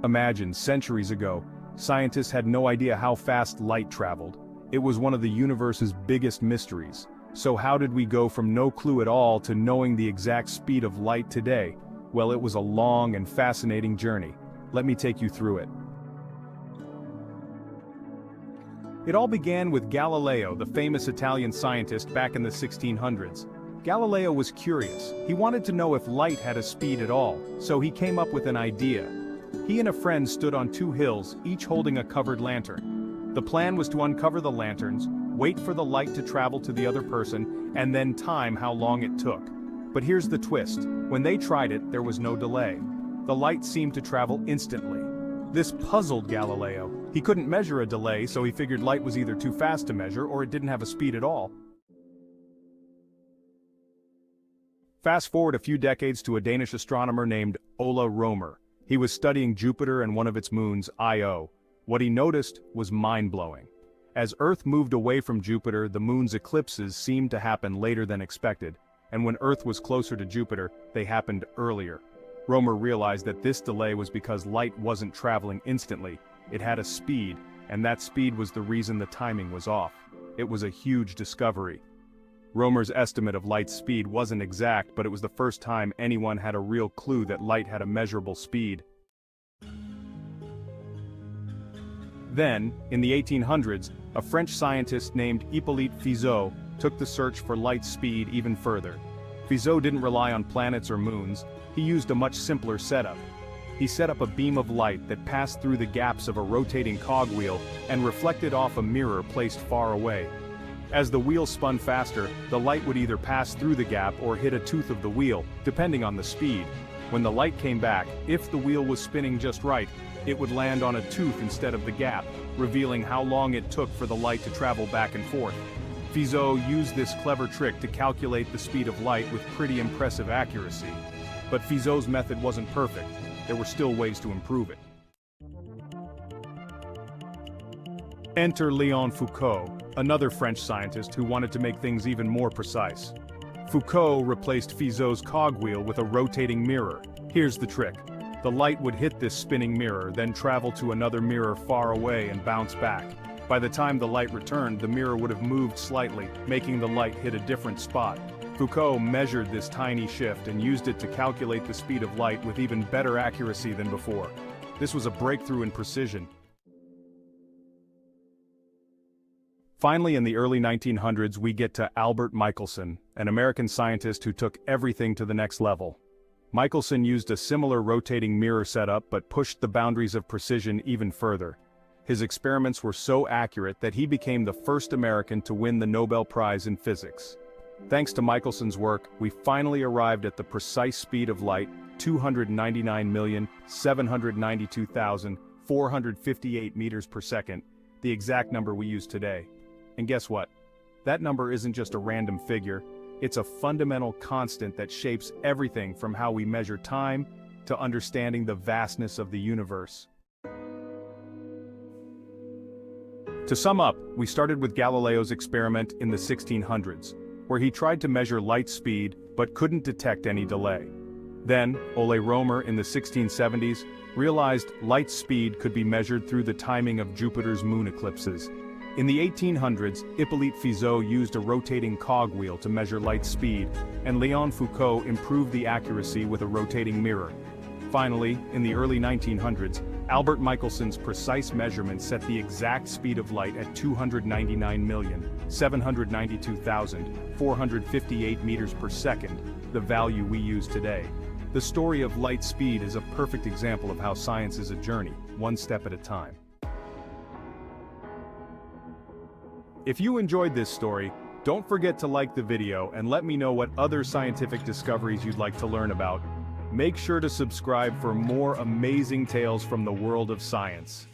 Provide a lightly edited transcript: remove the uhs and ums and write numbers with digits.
Imagine, centuries ago, scientists had no idea how fast light traveled. It was one of the universe's biggest mysteries. So how did we go from no clue at all to knowing the exact speed of light today? Well, it was a long and fascinating journey. Let me take you through it. It all began with Galileo, the famous Italian scientist back in the 1600s. Galileo was curious. He wanted to know if light had a speed at all, so he came up with an idea. He and a friend stood on two hills, each holding a covered lantern. The plan was to uncover the lanterns, wait for the light to travel to the other person, and then time how long it took. But here's the twist. When they tried it, there was no delay. The light seemed to travel instantly. This puzzled Galileo. He couldn't measure a delay, so he figured light was either too fast to measure or it didn't have a speed at all. Fast forward a few decades to a Danish astronomer named Ole Rømer. He was studying Jupiter and one of its moons, Io. What he noticed was mind-blowing. As Earth moved away from Jupiter, the moon's eclipses seemed to happen later than expected, and when Earth was closer to Jupiter, they happened earlier. Rømer realized that this delay was because light wasn't traveling instantly, it had a speed, and that speed was the reason the timing was off. It was a huge discovery. Rømer's estimate of light's speed wasn't exact, but it was the first time anyone had a real clue that light had a measurable speed. Then, in the 1800s, a French scientist named Hippolyte Fizeau took the search for light's speed even further. Fizeau didn't rely on planets or moons, he used a much simpler setup. He set up a beam of light that passed through the gaps of a rotating cogwheel and reflected off a mirror placed far away. As the wheel spun faster, the light would either pass through the gap or hit a tooth of the wheel, depending on the speed. When the light came back, if the wheel was spinning just right, it would land on a tooth instead of the gap, revealing how long it took for the light to travel back and forth. Fizeau used this clever trick to calculate the speed of light with pretty impressive accuracy. But Fizeau's method wasn't perfect. There were still ways to improve it. Enter Foucault, another French scientist who wanted to make things even more precise. Foucault replaced Fizeau's cogwheel with a rotating mirror. Here's the trick. The light would hit this spinning mirror, then travel to another mirror far away and bounce back. By the time the light returned, the mirror would have moved slightly, making the light hit a different spot. Foucault measured this tiny shift and used it to calculate the speed of light with even better accuracy than before. This was a breakthrough in precision. Finally, in the early 1900s, we get to Albert Michaelson, an American scientist who took everything to the next level. Michaelson used a similar rotating mirror setup but pushed the boundaries of precision even further. His experiments were so accurate that he became the first American to win the Nobel Prize in Physics. Thanks to Michelson's work, we finally arrived at the precise speed of light, 299,792,458 meters per second, the exact number we use today. And guess what? That number isn't just a random figure, it's a fundamental constant that shapes everything from how we measure time to understanding the vastness of the universe. To sum up, we started with Galileo's experiment in the 1600s, where he tried to measure light speed but couldn't detect any delay. Then, Ole Rømer in the 1670s realized light speed could be measured through the timing of Jupiter's moon eclipses. In the 1800s, Hippolyte Fizeau used a rotating cogwheel to measure light speed, and Foucault improved the accuracy with a rotating mirror. Finally, in the early 1900s, Albert Michelson's precise measurements set the exact speed of light at 299,792,458 meters per second, the value we use today. The story of light speed is a perfect example of how science is a journey, one step at a time. If you enjoyed this story, don't forget to like the video and let me know what other scientific discoveries you'd like to learn about. Make sure to subscribe for more amazing tales from the world of science.